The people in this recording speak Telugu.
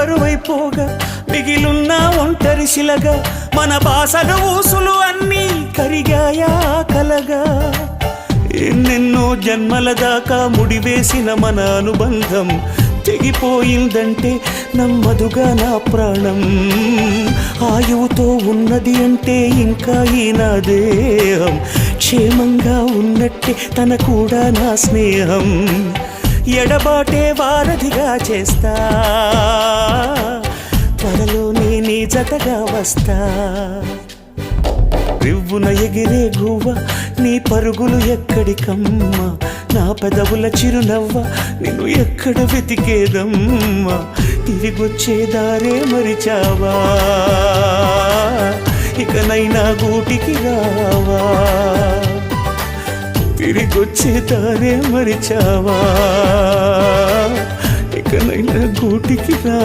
బరువైపోగా మిగిలున్న ఒంటరి శిలగా మన బాసలు ఊసులు అన్నీ కరిగాయా కలగా ఎన్నెన్నో జన్మల దాకా ముడివేసిన మన అనుబంధం తెగిపోయిందంటే నమ్మదుగా నా ప్రాణం ఆయువుతో ఉన్నది అంటే ఇంకా ఈ నా దేహం క్షేమంగా ఉన్నట్టే తన కూడా నా స్నేహం ఎడబాటే వారధిగా చేస్తా త్వరలోనే నీ జతగా వస్తా రివ్వున ఎగిరే గువ్వ నీ పరుగులు ఎక్కడికమ్మా నా పెదవుల చిరునవ్వ నిన్ను ఎక్కడ వెతికేదమ్మా తిరిగొచ్చే దారే మరిచావా ఇకనైనా గూటికి రావా తిరిగొచ్చే దారే మరిచావా ఇకనైనా గూటికి రా